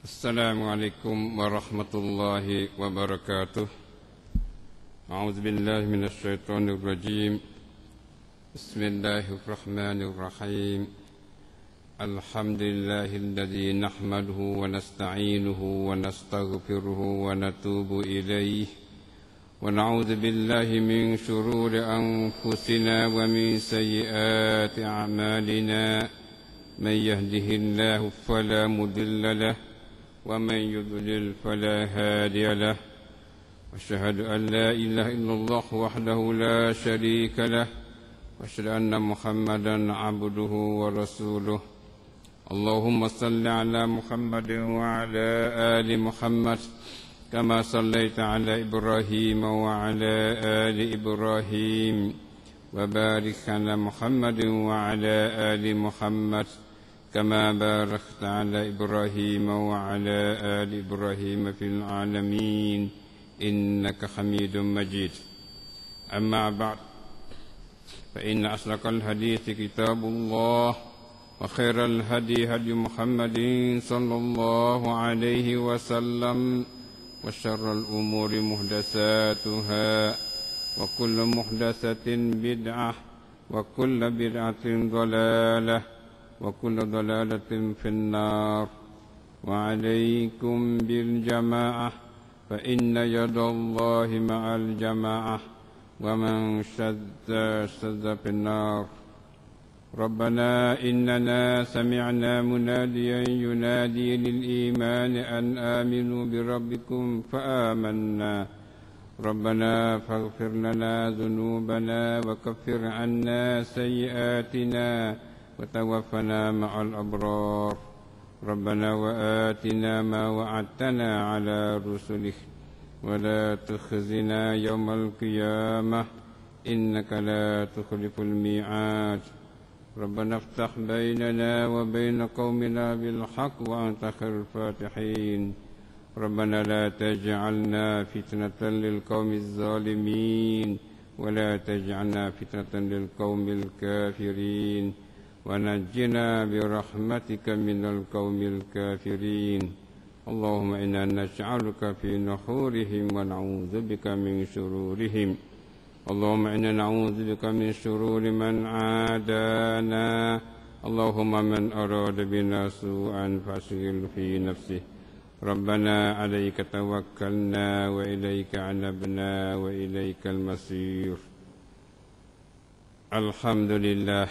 Assalamualaikum warahmatullahi wabarakatuh. A'udzu billahi minasyaitonir rajim. Bismillahirrahmanirrahim. Alhamdulillahilladzi nahmaduhu wa nasta'inuhu wa nastaghfiruhu wa natubu ilayhi wa na'udzu billahi min shururi anfusina wa min sayyiati a'malina. Man yahdihillahu fala mudilla lahu ومن يضلل فلا هادي له واشهد ان لا اله الا الله وحده لا شريك له واشهد ان محمدا عبده ورسوله اللهم صل على محمد وعلى ال محمد كما صليت على ابراهيم وعلى ال ابراهيم وبارك على محمد وعلى ال محمد كما باركت على إبراهيم وعلى آل إبراهيم في العالمين إنك حميد مجيد أما بعد فإن أصدق الحديث كتاب الله وخير الهدي هدي محمد صلى الله عليه وسلم وشر الأمور محدثاتها وكل محدثة بدعة وكل بدعة ضلالة وكل ضلالة في النار وعليكم بالجماعة فإن يد الله مع الجماعة ومن شذ في النار ربنا إننا سمعنا مناديا ينادي للإيمان أن آمنوا بربكم فآمنا ربنا فاغفر لنا ذنوبنا وكفر عنا سيئاتنا وتوفنا مع الأبرار ربنا وآتنا ما وعدتنا على رسلك ولا تخزنا يوم القيامة إنك لا تخلف الميعاد ربنا افتح بيننا وبين قومنا بالحق وأنت خير الفاتحين ربنا لا تجعلنا فتنة للقوم الظالمين ولا تجعلنا فتنة للقوم الكافرين ونجنا برحمتك من القوم الكافرين اللهم إنا نجعلك في نحورهم ونعوذ بك من شرورهم اللهم إنا نعوذ بك من شرور من عادانا اللهم من أراد بنا سوءا فأشغل في نفسه ربنا عليك توكلنا وإليك عنبنا وإليك المصير الحمد لله.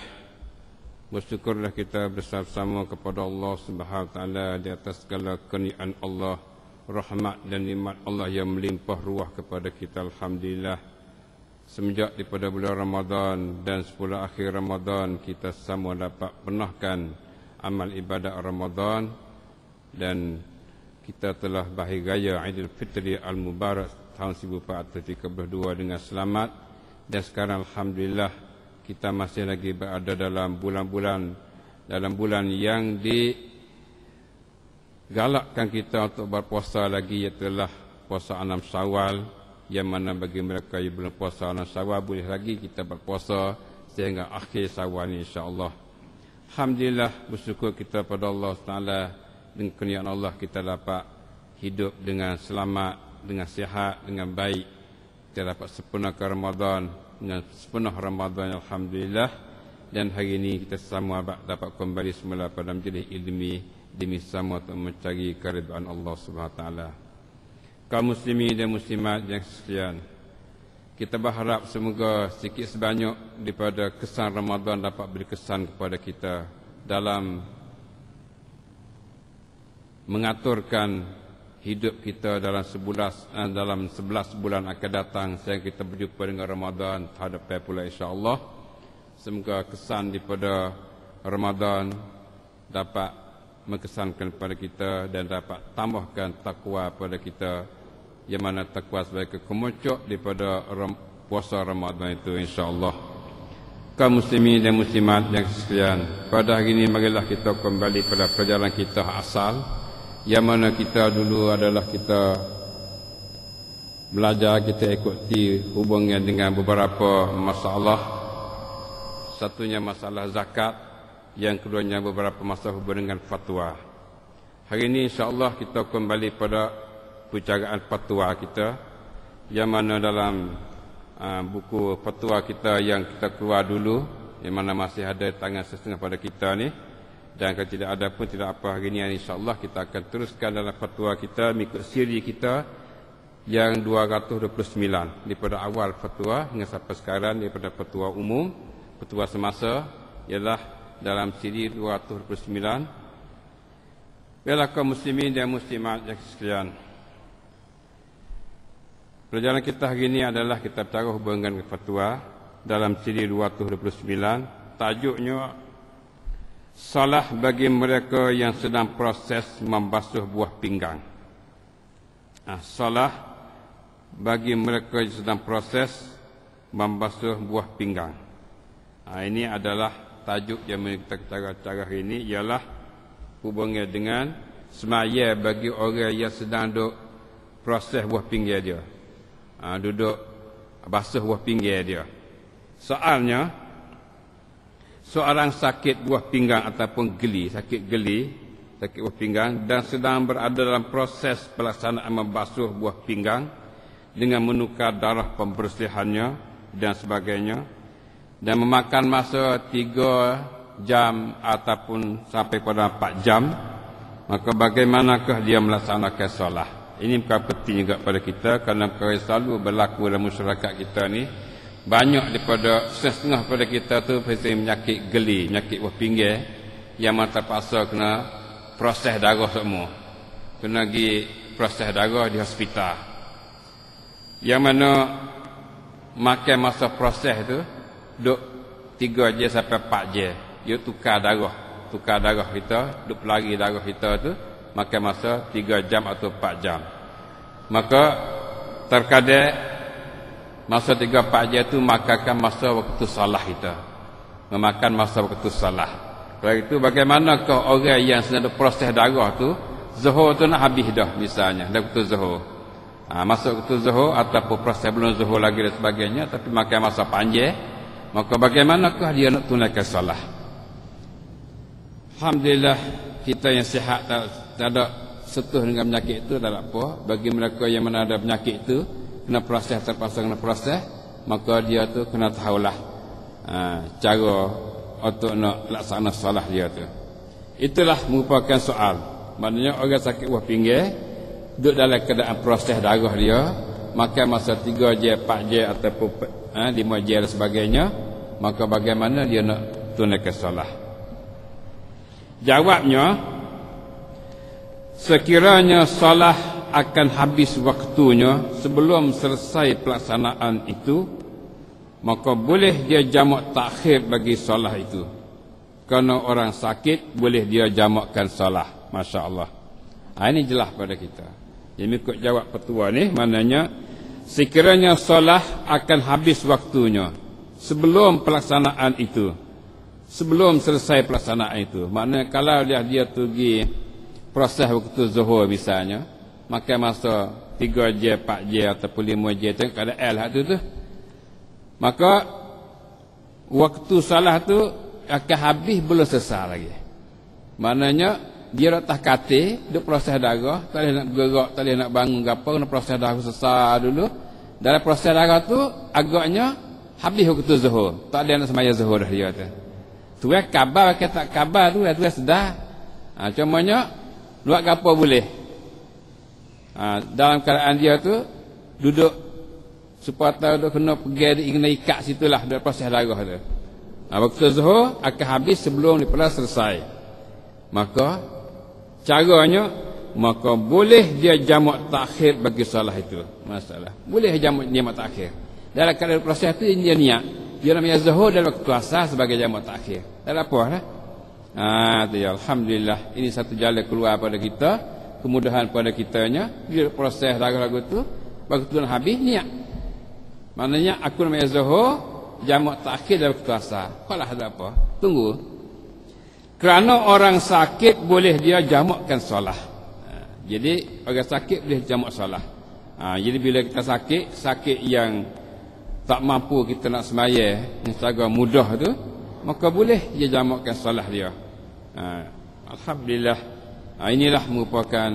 Bersyukurlah kita bersama-sama kepada Allah Subhanahu Wa Taala di atas segala kenikmatan Allah, rahmat dan nikmat Allah yang melimpah ruah kepada kita. Alhamdulillah. Semenjak daripada bulan Ramadan dan 10 akhir Ramadan kita semua dapat penahkan amal ibadat Ramadan dan kita telah bahir raya Aidil Fitri Al-Mubarak tahun 1432 dengan selamat dan sekarang alhamdulillah kita masih lagi berada dalam bulan yang digalakkan kita untuk berpuasa lagi, iaitu puasa 6 Syawal, yang mana bagi mereka yang belum puasa 6 Syawal boleh lagi kita berpuasa sehingga akhir Syawal ini insya-Allah. Alhamdulillah, bersyukur kita pada Allah Taala dengan kurnia Allah kita dapat hidup dengan selamat, dengan sihat, dengan baik. Kita dapat sempurnakan Ramadan dengan sepenuh Ramadan alhamdulillah, dan hari ini kita semua dapat kembali semula pada majlis ilmi demi sama untuk mencari keridhaan Allah Subhanahu Wa Taala. Kaum muslimin dan muslimat yang sekalian, kita berharap semoga sedikit sebanyak daripada kesan Ramadan dapat beri kesan kepada kita dalam mengaturkan hidup kita dalam 11 bulan akan datang sehingga kita berjumpa dengan Ramadan terhadap pula insya-Allah. Semoga kesan daripada Ramadan dapat mengesankan kepada kita dan dapat tambahkan takwa pada kita, yang mana takwa sebagai kemuncak daripada puasa Ramadan itu insya-Allah. Kaum muslimin dan muslimat yang sekalian, pada hari ini marilah kita kembali pada perjalanan kita asal, yang mana kita dulu adalah kita belajar, kita ikuti hubungan dengan beberapa masalah. Satunya masalah zakat, yang keduanya beberapa masalah hubungan dengan fatwa. Hari ini insya-Allah kita kembali pada pucaraan fatwa kita, yang mana dalam buku fatwa kita yang kita keluar dulu, yang mana masih ada tangan setengah pada kita ni, dan kalau tidak ada pun tidak apa, hari ini insya-Allah kita akan teruskan dalam fatwa kita mengikut siri kita yang 229 daripada awal fatwa hingga sampai sekarang, daripada fatwa umum, fatwa semasa, ialah dalam siri 229. Baiklah kaum muslimin dan muslimat yang sekalian, pelajaran kita hari ini adalah kita bicara hubungan fatwa dalam siri 229. Tajuknya salah bagi mereka yang sedang proses membasuh buah pinggang. Salah bagi mereka yang sedang proses membasuh buah pinggang. Ini adalah tajuk yang kita bicara hari ini, ialah hubungan dengan semaya bagi orang yang sedang duduk proses buah pinggang dia, duduk basuh buah pinggang dia. Soalnya, seorang sakit buah pinggang ataupun sakit buah pinggang dan sedang berada dalam proses pelaksanaan membasuh buah pinggang dengan menukar darah pembersihannya dan sebagainya, dan memakan masa 3 jam ataupun sampai pada 4 jam, maka bagaimanakah dia melaksanakan solat? Ini perkara penting juga pada kita, kerana perkara selalu berlaku dalam masyarakat kita ni. Banyak daripada setengah pada kita tu penyakit penyakit buah pinggang, yang terpaksa kena proses darah semua, kena pergi proses darah di hospital, yang mana makan masa proses tu duk 3 jam sampai 4 jam. Dia tukar darah kita, duk pelari darah kita tu makan masa 3 jam atau 4 jam. Maka terkadang masa 3-4 jam tu makan masa waktu salah kita, memakan masa waktu salah. Kalau itu bagaimanakah orang yang sedang proses darah tu, zuhur tu nak habis dah, misalnya dah waktu zuhur, masuk waktu zuhur ataupun proses belum zuhur lagi dan sebagainya, tapi makan masa panjang, maka bagaimanakah dia nak tunaikan salah? Alhamdulillah kita yang sihat, tak ada sentuh dengan penyakit itu, tak ada apa. Bagi mereka yang mana ada penyakit itu, kena proses, terpaksa kena proses, maka dia tu kena tahulah cara untuk nak laksana salah dia tu. Itulah merupakan soal. Maknanya orang sakit buah pinggang duduk dalam keadaan proses darah dia, makan masa 3 jam, 4 jam ataupun 5 jam dan sebagainya, maka bagaimana dia nak tunaikan salah? Jawabnya, sekiranya salah akan habis waktunya sebelum selesai pelaksanaan itu, maka boleh dia jamak takhir bagi salah itu. Kerana orang sakit, boleh dia jamakkan salah. Masya Allah. Ini jelas pada kita. Jadi ikut jawab petua ni, maknanya sekiranya salah akan habis waktunya sebelum pelaksanaan itu, sebelum selesai pelaksanaan itu. Maknanya kalau dia pergi proses waktu zuhur misalnya, makan masa 3 jam, 4 jam ataupun 5 jam, tengok keadaan lah tu, maka waktu salah tu akan habis, belum selesai lagi. Maknanya dia atas katil, dia proses darah, tak boleh nak bergerak, tak boleh nak bangun apa, kena proses darah selesai dulu. Dalam proses darah tu agaknya habis waktu zuhur, tak ada nak sembahyang zuhur dah dia tu. Tu kabar ke tak kabar tu, tu sedar. Cumanya buat apa boleh. Dalam keadaan dia tu duduk supaya duduk kena pergi kena ikat situlah dalam proses darah tu. Waktu zuhur akan habis sebelum daripada selesai. Maka caranya, maka boleh dia jamak takhir bagi salah itu. Masalah. Boleh jamak takhir. Dalam keadaan proses tu dia niat, dia namanya zuhur dalam waktu asar sebagai jamak takhir. Tak ada apa lah. Ya, alhamdulillah, ini satu jalan keluar pada kita, kemudahan pada kitanya. Dia proses lagu-lagu tu, waktu tu habis niat. Maknanya aku namanya zuhur, jamak takhir dalam waktu asar. Kalau ada apa, tunggu. Kerana orang sakit boleh dia jamakkan solat. Jadi orang sakit boleh jamak solat. Jadi bila kita sakit yang tak mampu kita nak sembahyang yang secara mudah tu, maka boleh dia jamakkan solat dia. Alhamdulillah, Inilah merupakan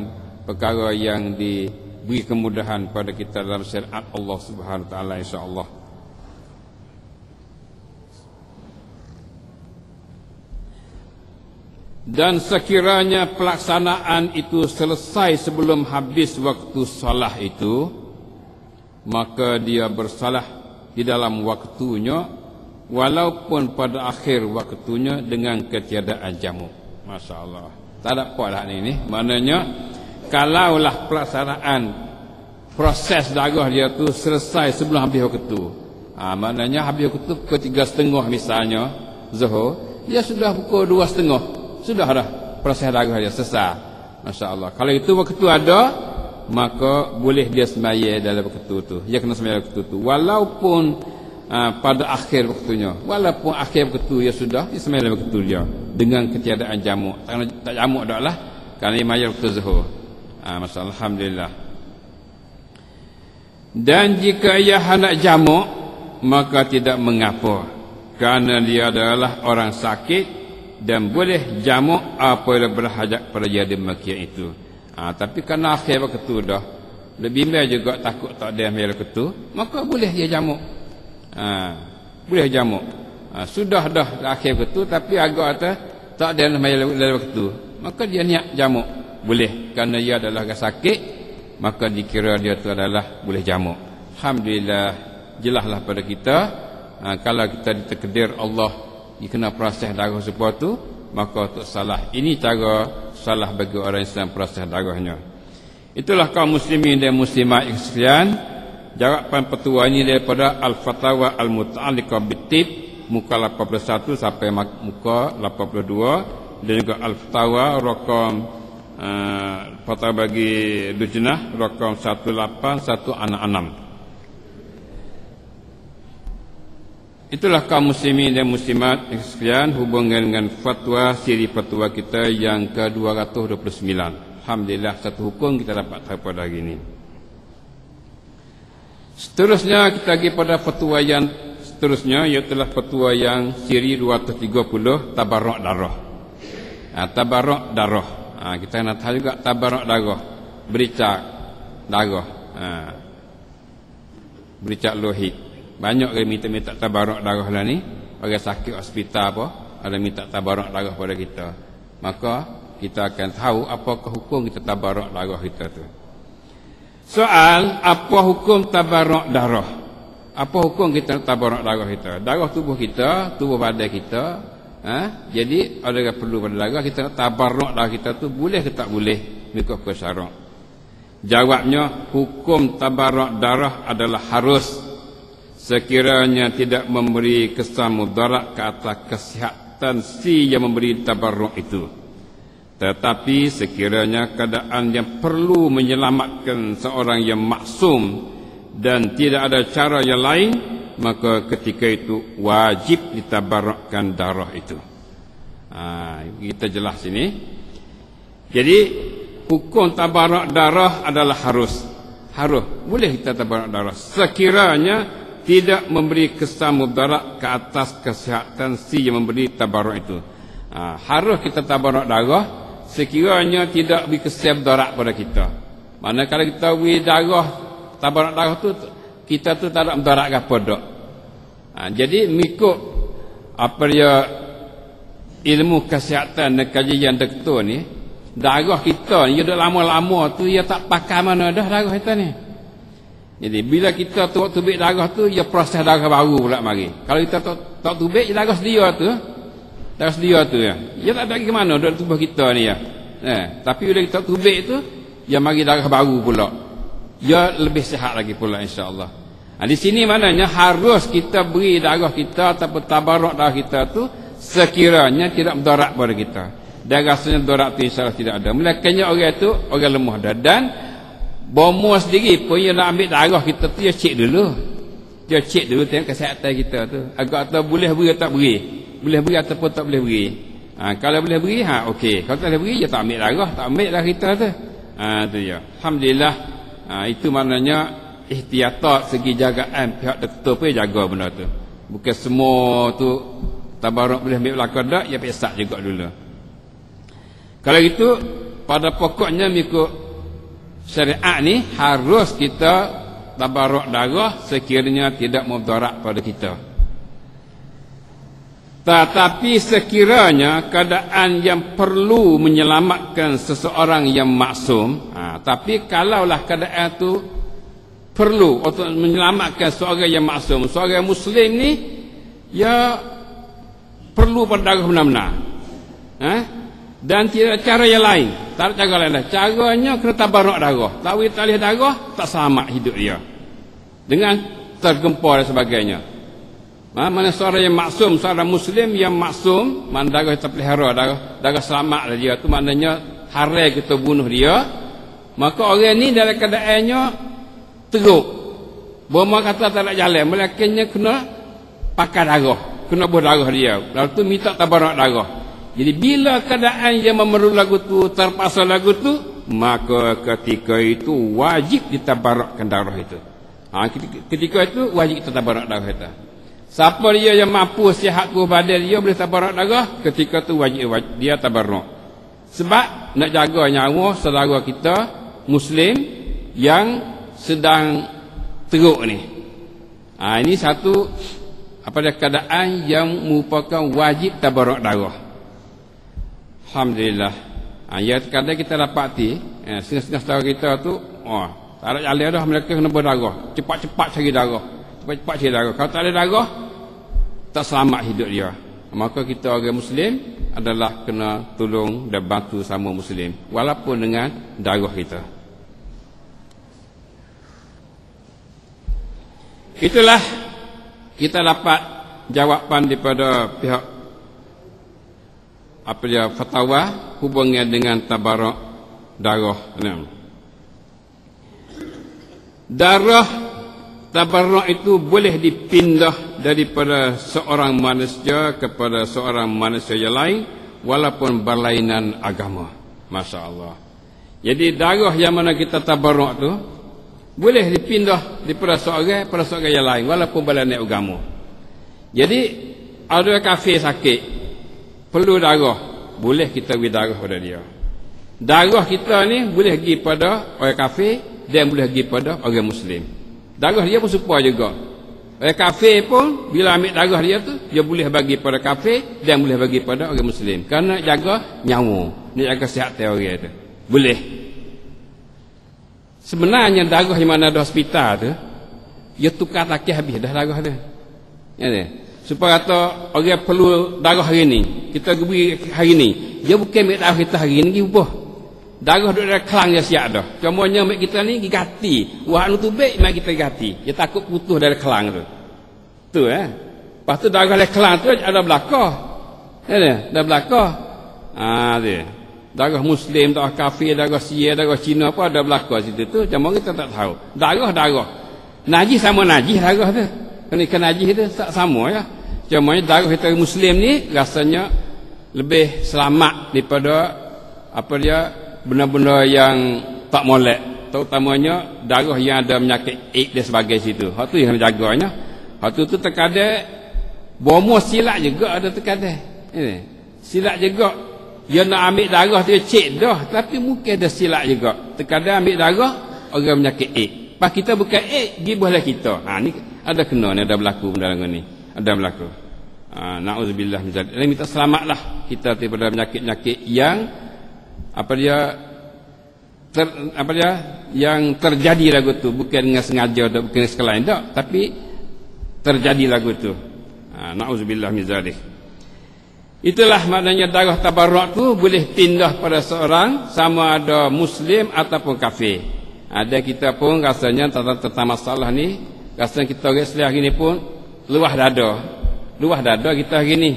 perkara yang diberi kemudahan pada kita dalam syariat Allah Subhanahu Wa Taala, insya-Allah. Dan sekiranya pelaksanaan itu selesai sebelum habis waktu salah itu, maka dia bersalah di dalam waktunya, walaupun pada akhir waktunya dengan ketiadaan jamu. Masya Allah. Tak ada apa dah ni. Maknanya, kalaulah pelaksanaan proses darah dia tu selesai sebelum habis waktu. Maknanya habis waktu pukul 3.30 misalnya, Zuhur, dia sudah pukul 2.30. Sudah dah proses darah dia selesai. Masya Allah. Kalau itu waktu ada, maka boleh dia sembahyang dalam waktu tu. Dia kena sembahyang waktu tu. Walaupun pada akhir waktunya. Walaupun akhir waktu dia sudah, dia sembahyang dalam waktu dia. Dengan ketiadaan jamu. Tak jamu dah lah. Kerana dia mayar waktu Zuhur. Masya Allah. Alhamdulillah. Dan jika ia hendak jamu, maka tidak mengapa. Kerana dia adalah orang sakit dan boleh jamu apabila berhajat pada dia demikian itu. Tapi kerana akhir waktu dah, lebih baik juga takut tak ada yang waktu, maka boleh dia jamu. Boleh jamu. Sudah dah akhir waktu, tapi agak tak ada yang waktu, maka dia niat jamu. Boleh, kerana dia adalah orang sakit, maka dikira dia tu adalah boleh jamu. Alhamdulillah, jelaslah pada kita, kalau kita ditakdir Allah dikena proses darah sesuatu, maka untuk salah. Ini cara salah bagi orang Islam proses darahnya. Itulah kaum muslimin dan muslimat sekalian, jawapan petua ini daripada Al-Fatawa Al-Muta'alliqah Bit-Tib muka 81 sampai muka 82, dan juga Al-Fatawa rakam fatwa bagi Lujnah rakam 18166. Itulah kaum muslimin dan muslimat sekalian, hubungan dengan fatwa siri fatwa kita yang ke-229. Alhamdulillah, satu hukum kita dapat pada hari ini. Seterusnya kita pergi pada fatwa yang seterusnya, iaitu fatwa yang siri 230, tabarruk darah. Tabarruk darah. Kita nak tahu juga tabarruk darah, bericak darah, bericak lohit. Banyak orang minta tabarruk darah lah ni. Orang sakit hospital apa, ada minta tabarruk darah pada kita. Maka kita akan tahu apakah hukum kita tabarruk darah kita tu. Soal, apa hukum tabarruk darah? Apa hukum kita tabarruk darah kita? Darah tubuh kita, tubuh badan kita. Jadi ada yang perlu pada darah, kita nak tabarruk darah kita tu boleh ke tak boleh? Mengikut syarat. Jawabnya, hukum tabarruk darah adalah harus. Sekiranya tidak memberi kesan mudarat ke atas kesihatan si yang memberi tabarruk itu. Tetapi sekiranya keadaan yang perlu menyelamatkan seorang yang maksum dan tidak ada cara yang lain, maka ketika itu wajib ditabarrukkan darah itu. Kita jelas ini. Jadi hukum tabarruk darah adalah harus. Boleh kita tabarruk darah sekiranya tidak memberi kesan mudarat ke atas kesihatan si yang memberi tabarruk itu. Harus kita tabarruk darah sekiranya tidak beri kesan mudarat pada kita. Mana kalau kita beri darah, tabarruk darah tu, kita tu tak ada mudarat ke apa dak. Jadi mengikut apa dia ilmu kesihatan dan kajian doktor ni, darah kita ni dia dah lama-lama tu dia tak pakai mana dah darah kita ni. Jadi bila kita tubik darah tu, ia proses darah baru pula mari. Kalau kita tak tubik, darah sedia tu ya. Ia tak ada ke mana dalam tubuh kita ni ya. Tapi bila kita tubik tu, ia mari darah baru pula. Ia lebih sihat lagi pula, insya-Allah. Di sini maknanya harus kita beri darah kita ataupun tabarruk darah kita tu sekiranya tidak mudarat pada kita. Dan rasanya mudarat tu insya-Allah tidak ada. Melainkannya orang tu orang lemah dah. Dan bomo sendiri pun dia nak ambil darah kita tu, dia cek dulu tengok kesihatan kita tu, agak atau boleh beri atau tak beri, boleh beri ataupun tak boleh beri. Kalau boleh beri, okey. Kalau tak boleh beri, dia tak ambil darah kita tu. Tu ya. Alhamdulillah. Itu maknanya ihtiyatat segi jagaan pihak doktor pun jaga benda tu. Bukan semua tu tabarruk boleh ambil belakang dak, dia periksa juga dulu. Kalau itu pada pokoknya mengikut syariat ni harus kita tabarruk darah sekiranya tidak mudarat pada kita. Tetapi sekiranya keadaan yang perlu menyelamatkan seseorang yang maksum, tapi kalaulah keadaan itu perlu untuk menyelamatkan seorang yang maksum, seorang muslim ni ya perlu berdarah benar-benar, dan tidak cara yang lain, tak ada cara lain. Caranya kena tabarruk darah, tawi talih darah tak selamat hidup dia dengan tergempar dan sebagainya. Mana seorang yang maksum, seorang muslim yang maksum, mana darah terpelihara, darah selamat dia tu, maknanya haram kita bunuh dia, maka orang ni dalam keadaannya teruk, bermak kata tak nak jalan, melainkannya kena pakai darah, kena buh darah dia, lalu tu minta tabarruk darah. Jadi bila keadaan yang memerlukan lagu tu, terpaksa lagu tu, maka ketika itu wajib ditabarrukkan darah itu. Ketika itu wajib kita tabarruk darah itu. Siapa dia yang mampu sihat tubuh badan dia boleh tabarruk darah, ketika tu wajib dia tabarruk. Sebab nak jaga nyawa saudara kita muslim yang sedang teruk ni. Ini satu keadaan yang merupakan wajib tabarruk darah. Alhamdulillah. Ya kadang kita dapati setengah-setengah saudara kita tu tak ada jalan dah, mereka kena berdarah, cepat-cepat cari darah, cepat-cepat cari darah. Kalau tak ada darah tak selamat hidup dia. Maka kita orang muslim adalah kena tolong dan bantu sama muslim walaupun dengan darah kita. Itulah kita dapat jawapan daripada pihak fatwa hubungan dengan tabarruk darah. Darah tabarruk itu boleh dipindah daripada seorang manusia kepada seorang manusia yang lain walaupun berlainan agama. Masya Allah. Jadi darah yang mana kita tabarruk tu boleh dipindah daripada seorang pada seorang yang lain walaupun berlainan agama. Jadi ada kafir sakit perlu darah, boleh kita beri darah pada dia. Darah kita ni boleh pergi pada orang kafir dan boleh pergi pada orang muslim. Darah dia pun serupa juga. Orang kafir pun bila ambil darah dia tu, dia boleh bagi pada kafir dan boleh bagi pada orang muslim. Kerana jaga nyawa, nak jaga kesihatan orang tu. Boleh. Sebenarnya darah yang mana ada hospital tu, dia tukar takih habis dah darah tu. Ya ni. Supaya kata orang perlu darah hari ni, kita beri hari ni, dia bukan ambil darah kita hari ni, dia ubah. Darah duduk dalam kelang dia siap dah. Contohnya mak kita ni gigati, wah anu tu baik mak kita gigati, dia takut putus dari kelang tu. Tu Lepas tu darah dalam kelang tu ada belakang. Ya ni, ada belakang. Dia. Darah muslim, darah kafir, darah Sia, darah Cina apa ada belakang situ tu, cuma kita tak tahu. Darah. Najis sama najis darah tu. Kan najis tu tak sama ya. Cuma darah kita muslim ni rasanya lebih selamat daripada benda-benda yang tak molek, terutamanya darah yang ada penyakit AIDS dan sebagainya situ. Hak tu yang jaganya. Hak tu terkadang bomo silap juga ada terkadang. Silap juga. Dia nak ambil darah dia cek dah, tapi mungkin ada silap juga. Terkadang ambil darah orang penyakit AIDS. Pas kita bukan AIDS, dia boleh kita. Ni ada kena ni, ada berlaku benda ni. Ada berlaku. Na'udzubillah min zalik. Minta selamatlah kita daripada penyakit-penyakit yang yang terjadi lagu tu, bukan dengan sengaja atau bukan sekalian tak, tapi terjadi lagu tu. Na'udzubillah min zalik. Itulah maknanya darah tabarruk tu boleh pindah pada seorang sama ada muslim ataupun kafir. Ada kita pun rasanya tentang masalah ni, rasanya kita orang Islam hari ni pun luah dada kita hari ni.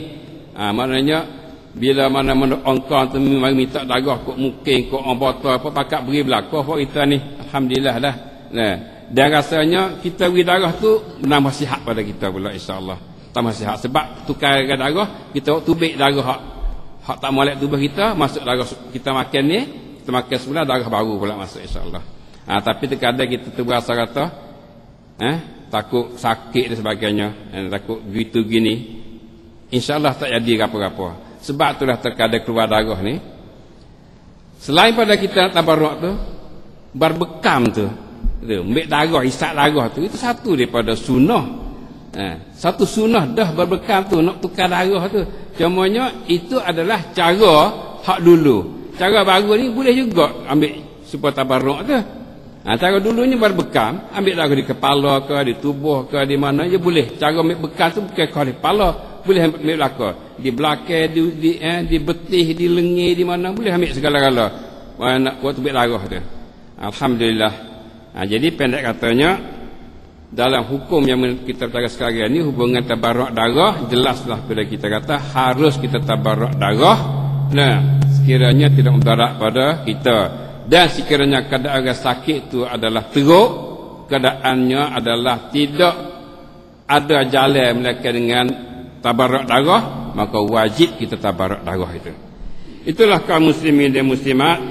Maknanya bila mana ongkang tu minta darah kok mungkin kok botol apa pakat beri belakang kok kita ni, alhamdulillah dah. Dan rasanya kita beri darah tu menambah sihat pada kita pula, insya-Allah tambah sihat. Sebab tukar darah kita tubik darah hak tak molek tubuh kita, masuk darah kita makan ni, kita makan semula darah baru pula masuk, insya-Allah. Tapi terkadang kita tu berasa kata takut sakit dan sebagainya, takut gitu gini, insya-Allah tak jadi apa-apa. Sebab itulah terkadang keluar darah ni Selain pada kita tabarruk tu, berbekam tu, ambil darah, isap darah tu, itu satu daripada sunnah. Satu sunnah dah berbekam tu, nak tukar darah tu. Cumanya itu adalah cara hak dulu. Cara baru ni boleh juga ambil supaya tabarruk tu. Cara dulunya berbekam, ambil darah di kepala ke, di tubuh ke, di mana je boleh. Cara ambil bekam tu bukan kau di kepala, boleh ambil belakang, di belakang, di betih, di lengan, di mana boleh ambil segala-gala. Nak buat ambil darah tu. Alhamdulillah. Jadi pendek katanya, dalam hukum yang kita belajar sekarang ni, hubungan tabarruk darah, jelaslah bila kita kata harus kita tabarruk darah. Nah, sekiranya tidak mudarat pada kita, dan sekiranya keadaan orang sakit itu adalah teruk, keadaannya adalah tidak ada jalan melainkan dengan tabarruk darah, maka wajib kita tabarruk darah itu. Itulah kaum muslimin dan muslimat,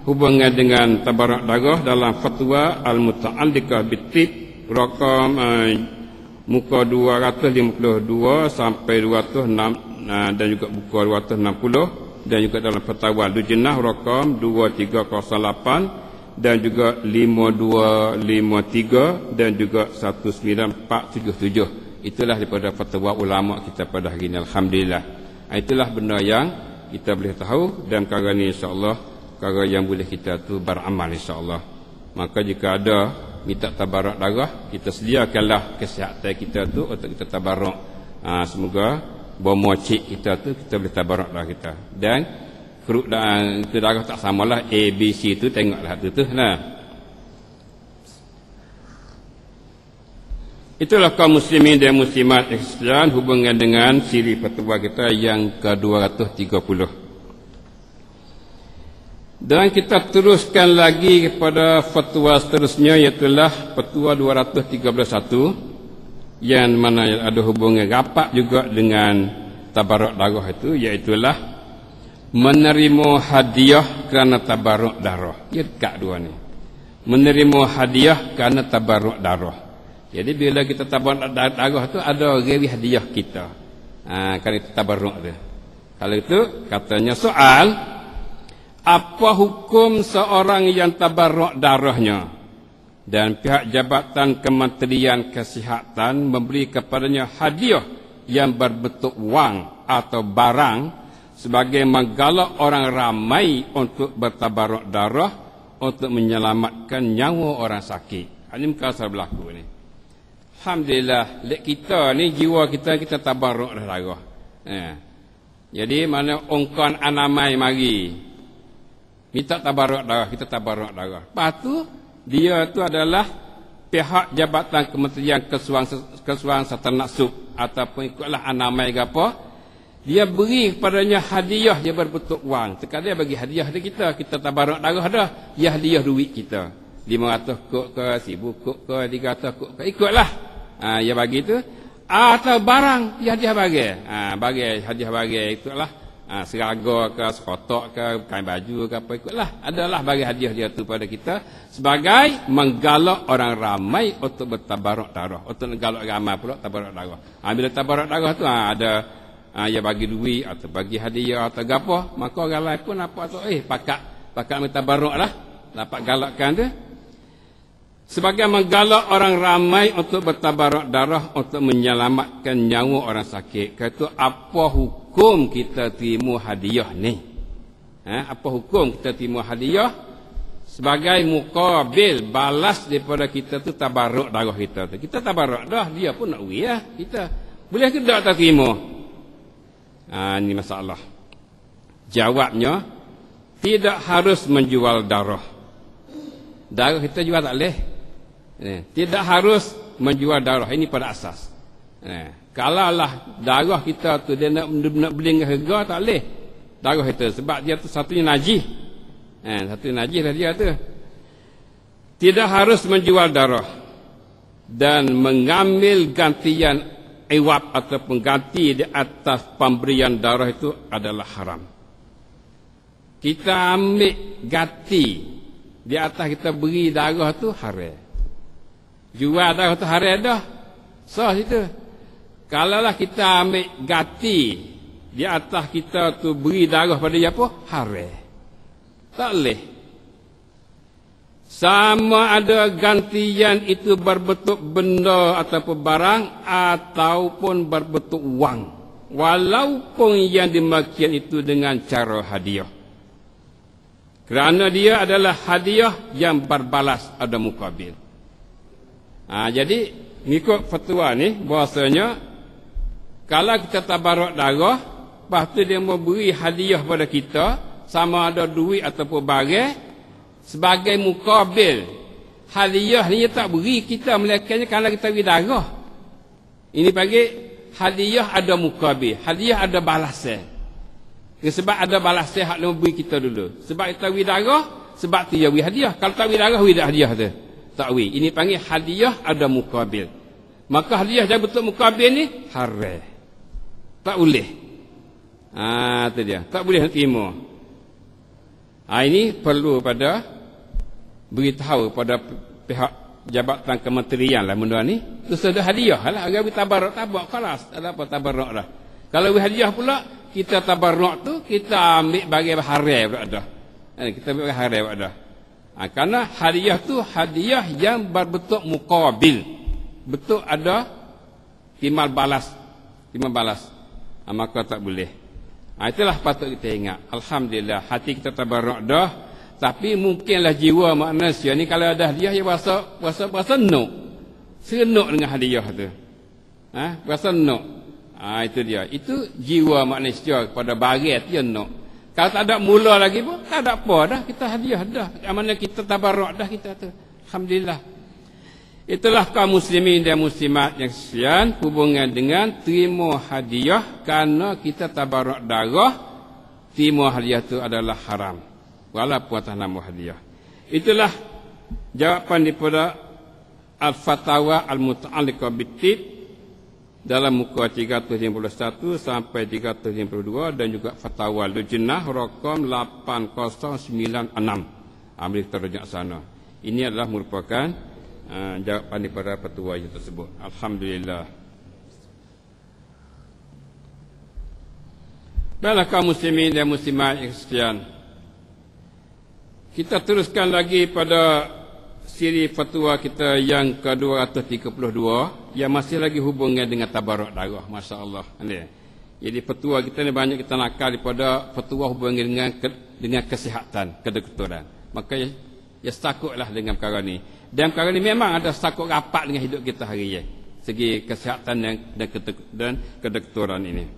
hubungan dengan tabarruk darah dalam fatwa al-muta'alliqah bitib rakam muka 252 sampai 206 dan juga buku 260, dan juga dalam fatwa Lujnah rakam 2308 dan juga 5253 dan juga 19477. Itulah daripada fatwa ulama kita pada hari ini, alhamdulillah. Itulah benda yang kita boleh tahu, dan perkara ni insya-Allah perkara yang boleh kita tu beramal insya-Allah. Maka jika ada minta tabarruk darah, kita sediakanlah kesihatan kita tu untuk kita tabarruk. Semoga bomocik kita tu kita boleh tabarruk darah kita. Dan keruk dan itu darah tak samalah A B C tu, tengoklah tu nah. Itulah kaum muslimin dan muslimat sekalian, hubungan dengan siri fatwa kita yang ke-230. Dan kita teruskan lagi kepada fatwa seterusnya, iaitulah fatwa 231 yang mana ada hubungan rapat juga dengan tabarruk darah itu, iaitulah menerima hadiah kerana tabarruk darah. Ya, dekat dua ni. Menerima hadiah kerana tabarruk darah. Jadi bila kita tabarruk darah tu ada rewi hadiah kita. Kalau itu tabarruk tu. Kalau itu katanya soal, apa hukum seorang yang tabarruk darahnya dan pihak Jabatan Kementerian Kesihatan memberi kepadanya hadiah yang berbentuk wang atau barang sebagai menggalak orang ramai untuk bertabarruk darah untuk menyelamatkan nyawa orang sakit. Ini mungkin berlaku ni. Alhamdulillah, lek kita ni jiwa kita tabarruk darah. Jadi mana ongkon anamai mari minta tabarruk darah, kita tabarruk darah. Lepas tu dia tu adalah pihak Jabatan Kementerian Kesusahan serta Nasib ataupun ikutlah anamai ke apa, dia beri kepadanya hadiah yang berbentuk wang. Sekadar bagi hadiah dia kita tabarruk darah dah, dia hadiah duit kita 500 kok ke 1000 kok ke 300 kok ke, ikutlah dia bagi tu, atau barang dia hadiah bagi bagi hadiah bagi itulah seraga ke, sekotak ke, kain baju ke apa, ikutlah, adalah bagi hadiah dia tu pada kita sebagai menggalak orang ramai untuk bertabarruk darah, untuk menggalak ramai pula tabarruk darah. Bila tabarruk darah tu ada dia bagi duit atau bagi hadiah atau apa, maka orang lain pun apa tu pakat bertabarruk lah, dapat galakkan tu sebagai menggalak orang ramai untuk bertabarruk darah untuk menyelamatkan nyawa orang sakit. Kata apa hukum kita terima hadiah ni? Apa hukum kita terima hadiah sebagai mukabil balas daripada kita tu tabarruk darah kita tu. Kita tabarruk dah, dia pun nak beri lah kita. Boleh ke tak terima? Ini masalah. Jawabnya, tidak harus menjual darah. Darah kita jual tak boleh. Tidak harus menjual darah, ini pada asas. Kalau lah darah kita tu dia nak beli dengan harga, tak boleh darah kita, sebab dia tu satunya najis. Satunya najis lah dia tu. Tidak harus menjual darah dan mengambil gantian iwab atau pengganti di atas pemberian darah itu adalah haram. Kita ambil ganti di atas kita beri darah tu haram. Jual darah tu haram dah. Sah situ. Kalaulah kita ambil ganti di atas kita tu beri darah pada dia apa? Haram. Tak boleh. Sama ada gantian itu berbentuk benda ataupun barang ataupun berbentuk wang. Walaupun yang demikian itu dengan cara hadiah. Kerana dia adalah hadiah yang berbalas ada mukabil. Jadi mengikut fatwa ni bahasanya kalau kita tabarruk darah, lepas tu dia memberi hadiah pada kita, sama ada duit ataupun barang, sebagai mukabil. Hadiah ni tak beri kita, melainkan kalau kita beri darah. Ini bagi hadiah ada mukabil, hadiah ada balasan. Sebab ada balasan hak dia beri kita dulu. Sebab kita beri darah, sebab tu dia beri hadiah. Kalau tak beri darah, beri hadiah tu. Tak beri. Ini panggil hadiah ada mukabil. Maka hadiah yang bentuk mukabil ni haram. Tak boleh. Itu dia. Tak boleh nak terima. Ini perlu pada beritahu pada pihak jabatan kementerian lah benda ni. Itu sudah hadiah lah. Agar beri tabarruk, tabak kelas. Tak ada apa tabarruk dah. Kalau beri hadiah pula, kita tabarruk tu, kita ambil bagi haram pula dah. Kita ambil bagi haram pula dah. Kerana hadiah tu hadiah yang berbentuk mukabil. Betul ada timbal balas. Maka tak boleh. Itulah patut kita ingat. Alhamdulillah hati kita tabarruk dah. Tapi mungkinlah jiwa manusia ni kalau ada hadiah dia berasa nok. Seronok dengan hadiah tu. Berasa nok. Itu dia. Itu jiwa manusia pada barat dia nok. Kalau tak ada mula lagi pun tak ada apa dah, kita hadiah dah. Amannya kita tabarruk dah kita tu. Alhamdulillah. Itulah kaum muslimin dan muslimat yang sekalian, hubungan dengan terima hadiah kerana kita tabarruk darah. Terima hadiah itu adalah haram walaupun atas nama hadiah. Itulah jawapan daripada Al-Fatawa Al-Muta'alliqah bit-Tib dalam muka 351 sampai 352 dan juga Fatwa Lujnah rakam 8096. Ambil terjemah sana. Ini adalah merupakan jawapan daripada fatwa itu tersebut. Alhamdulillah. Baiklah kaum muslimin dan muslimat yang sekalian. Kita teruskan lagi pada siri fatwa kita yang ke-232 yang masih lagi hubungan dengan tabarruk darah. Masya-Allah. Jadi fatwa kita ni banyak kita nakal daripada fatwa hubungan dengan kesihatan, kedoktoran. Maka ya takutlah dengan perkara ni. Dan perkara ni memang ada sakut rapat dengan hidup kita hari ini. Segi kesihatan dan kedoktoran ini.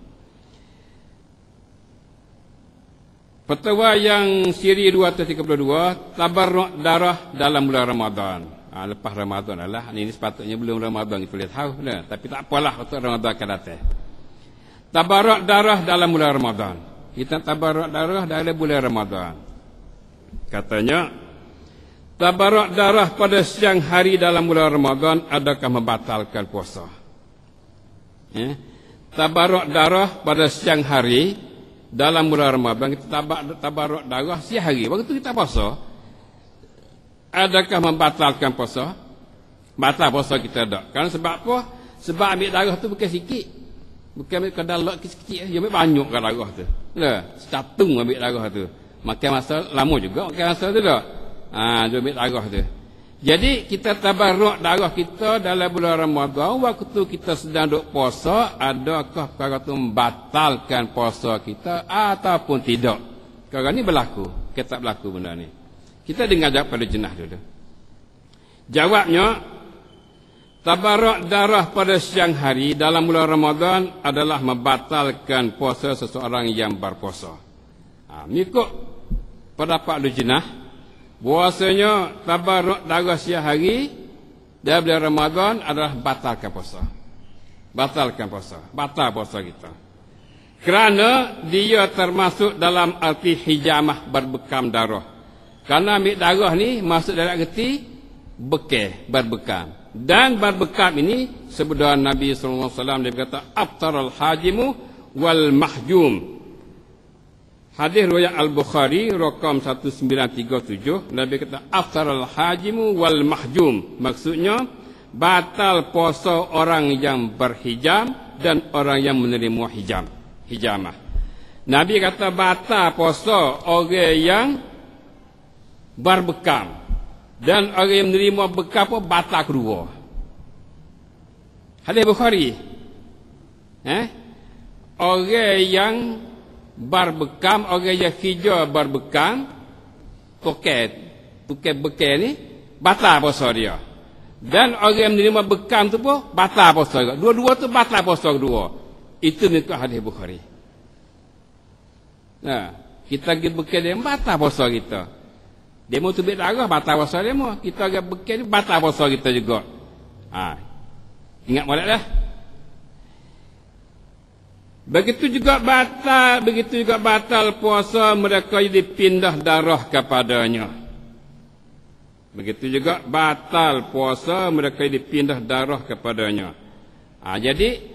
Fatwa yang siri 232, tabarruk darah dalam bulan Ramadan. Lepas Ramadan adalah ini sepatutnya belum Ramadan kita boleh tahu lah. Tapi tak apalah untuk Ramadan akan datang. Tabarruk darah dalam bulan Ramadan. Kita tabarruk darah dalam bulan Ramadan. Katanya tabarruk darah pada siang hari dalam bulan Ramadan adakah membatalkan puasa? Tabarruk darah pada siang hari dalam bulan Ramadan, kita tabarruk darah siang hari, waktu kita puasa, adakah membatalkan puasa? Batal puasa kita tak. Kerana sebab apa? Sebab ambil darah tu bukan sikit. Bukan ambil kadar lot sikit, dia ambil banyak kan darah tu. Secatung ambil darah tu. Makan masa lama juga makan masa tu tak. Dia ambil darah tu. Jadi kita tabarruk darah kita dalam bulan Ramadan, waktu kita sedang duk puasa, adakah perkara itu membatalkan puasa kita ataupun tidak? Perkara ni berlaku, kita tak berlaku benda ni. Kita dengar jawab pada jenah dulu. Jawabnya, tabarruk darah pada siang hari dalam bulan Ramadan adalah membatalkan puasa seseorang yang berpuasa. Mengikut pendapat jenah, bahwasanya tabarruk darah siang hari dalam bulan Ramadan adalah batalkan puasa. Batalkan puasa. Batal puasa kita. Kerana dia termasuk dalam arti hijamah berbekam darah. Kerana ambil darah ni masuk dalam arti bekal, berbekam. Dan berbekam ini sebutlah Nabi sallallahu alaihi wasallam dia berkata aftaral hajimu wal mahjum. Hadis riwayat Al-Bukhari rakam 1937, Nabi kata aftaral hajimu wal mahjum. Maksudnya batal puasa orang yang berhijam dan orang yang menerima hijamah. Nabi kata batal puasa orang yang berbekam. Dan orang yang menerima bekam pun batal kedua. Hadis Bukhari. Orang yang berbekam, orang yang hijau berbekam, tukar bekam ni, batal puasa dia. Dan orang yang menerima bekam tu pun batal puasa dia. Dua-dua tu batal puasa kedua. Itu mengikut hadis Bukhari. Nah, kita pergi bekam dia, batal puasa kita. Demo tu darah batal puasa demo. Kita agak bekal ni batal puasa kita juga. Ingat molek dah. Begitu juga batal puasa mereka yang dipindah darah kepadanya. Begitu juga batal puasa mereka yang dipindah darah kepadanya. Jadi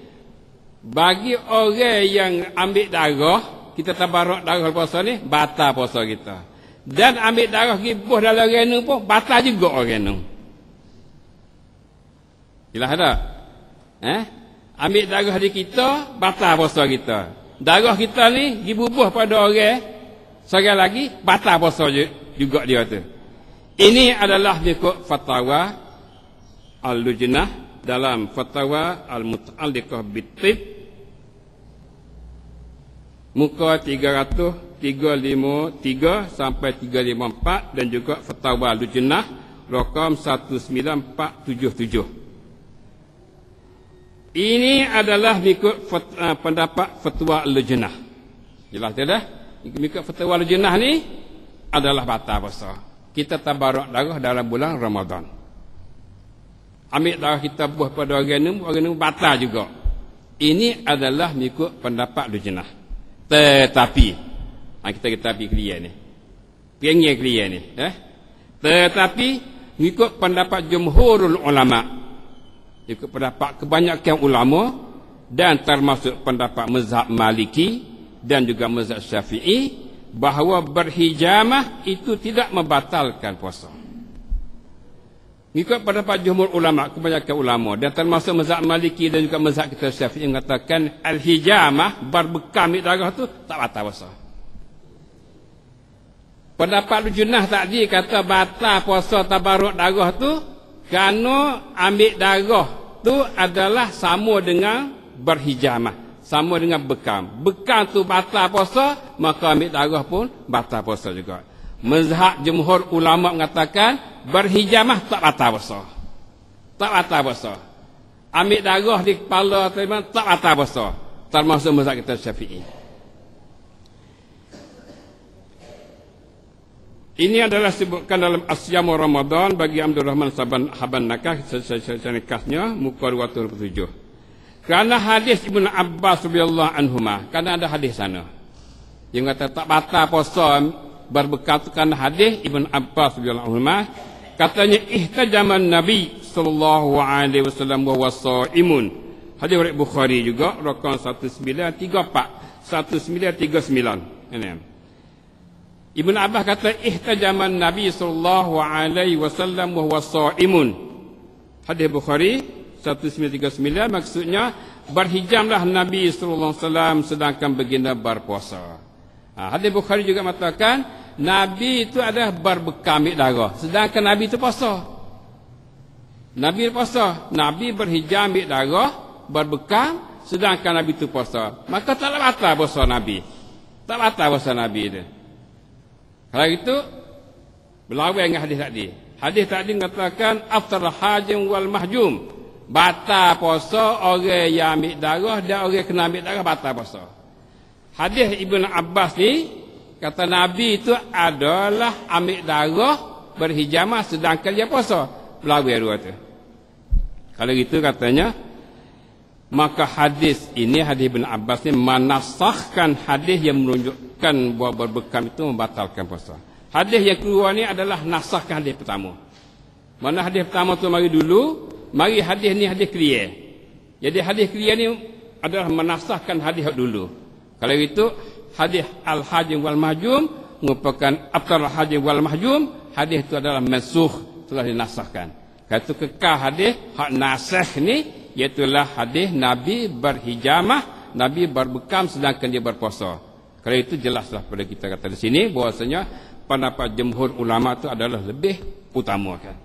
bagi orang yang ambil darah, kita tabarruk darah puasa ni, batal puasa kita. Dan ambil darah gibuh dalam renung pun batal juga renung. Jelas tak? Ambil darah di kita, batal puasa kita. Darah kita ni gibuh pada orang seorang lagi, batal puasa juga dia tu. Ini adalah mengikut fatwa Al-Lujnah dalam fatwa Al-Muta'alliqah bit-Tib muka 353 sampai 354 dan juga fatwa Lujnah rakam 19477. Ini adalah mengikut pendapat fatwa Lujnah. Jelas tak? Mengikut fatwa Lujnah ni adalah batal puasa. Kita tabarruk darah dalam bulan Ramadan. Ambil darah kita buah pada orang ni batal juga. Ini adalah mengikut pendapat Lujnah. Tetapi kita clear ni. Pengen clear ni, Tetapi mengikut pendapat jumhurul ulama, ikut pendapat kebanyakan ulama dan termasuk pendapat mazhab Maliki dan juga mazhab Syafi'i, bahawa berhijamah itu tidak membatalkan puasa. Mengikut pendapat jumhur ulama, kebanyakan ulama dan termasuk mazhab Maliki dan juga mazhab kita Syafi'i mengatakan al-hijamah berbekam darah tu tak batal puasa. Pendapat Lujnah tadi kata batal puasa tabarruk darah tu kerana ambil darah tu adalah sama dengan berhijamah, sama dengan bekam. Bekam tu batal puasa, maka ambil darah pun batal puasa juga. Mazhab jumhur ulama mengatakan berhijamah tak batal puasa. Tak batal puasa. Ambil darah di kepala tak batal puasa. Termasuk mazhab kita Syafi'i. Ini adalah disebutkan dalam Asyamu Ramadan bagi Abdul Rahman Haban Nakah, kasnya muka 227. Kerana hadis Ibn Abbas radhiyallahu anhuma, kerana ada hadis sana yang kata tak batal puasa berbekatkan hadis Ibn Abbas radhiyallahu anhuma, katanya ihtajaman Nabi sallallahu alaihi wasallam wa wasaimun. Hadis riwayat Bukhari juga rakam 1939. Ini. Ibn Abbas kata ihtajaman Nabi sallallahu alaihi wasallam wa huwa shaimun. Hadis Bukhari 1939, maksudnya berhijamlah Nabi sallallahu alaihi wasallam sedangkan baginda berpuasa. Hadis Bukhari juga mengatakan Nabi itu adalah berbekam darah sedangkan Nabi itu puasa. Nabi puasa, Nabi berhijam darah berbekam sedangkan Nabi itu puasa. Maka tak batal puasa Nabi. Tak batal puasa Nabi itu. Kalau itu berlawan dengan hadis tadi. Hadis tadi mengatakan aftar hajim wal mahjum, batal puasa orang yang ambil darah dan orang yang kena ambil darah batal puasa. Hadis Ibn Abbas ni kata Nabi itu adalah ambil darah berhijamah sedangkan dia puasa. Berlawan dua tu. Kalau gitu katanya, maka hadis ini, hadis Ibn Abbas ni menasahkan hadis yang menunjukkan bahawa berbekam itu membatalkan puasa. Hadis yang keluar ni adalah nasahkan hadis pertama. Mana hadis pertama tu mari dulu, mari hadis ni hadis clear. Jadi hadis clear ni adalah menasahkan hadis dulu. Kalau itu hadis al-hajim wal mahjum merupakan abtar al-hajim wal mahjum, hadis itu adalah mansukh, telah dinasahkan. Kalau itu kekal hadis hak nasakh ni, iaitulah hadis Nabi berhijamah, Nabi berbekam sedangkan dia berpuasa. Kalau itu jelaslah pada kita kata di sini bahwasanya pendapat jumhur ulama itu adalah lebih utama kan.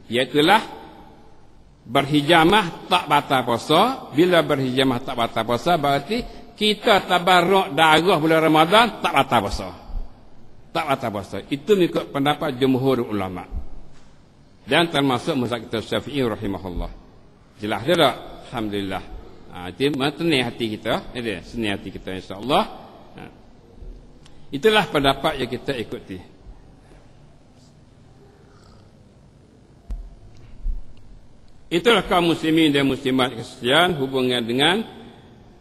Iaitulah berhijamah tak batal puasa. Bila berhijamah tak batal puasa berarti kita tabarruk darah bulan Ramadan tak batal puasa. Tak batal puasa. Itu mengikut pendapat jumhur ulama. Dan termasuk mazhab kita Syafi'i rahimahullah. Jelas dia tak? Alhamdulillah. Itu tenang hati kita. Senang hati kita insya-Allah. Itulah pendapat yang kita ikuti. Itulah kaum muslimin dan muslimat sekalian hubungan dengan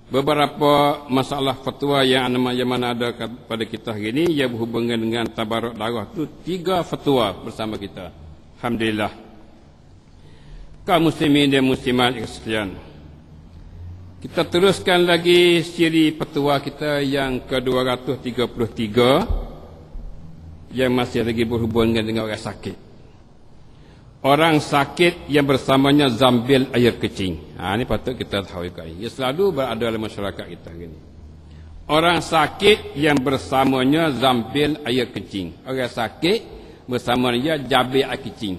beberapa masalah fatwa yang mana ada pada kita hari ini yang berhubungan dengan tabarruk darah itu 3 fatwa bersama kita. Alhamdulillah. Kaum muslimin dan muslimat sekalian, kita teruskan lagi siri fatwa kita yang ke-233 yang masih lagi berhubungan dengan orang sakit. Orang sakit yang bersamanya zambil air kecing. Ini patut kita tahu juga. Ia selalu berada dalam masyarakat kita ini. Orang sakit yang bersamanya zambil air kecing. Orang sakit bersamanya jabir air kecing.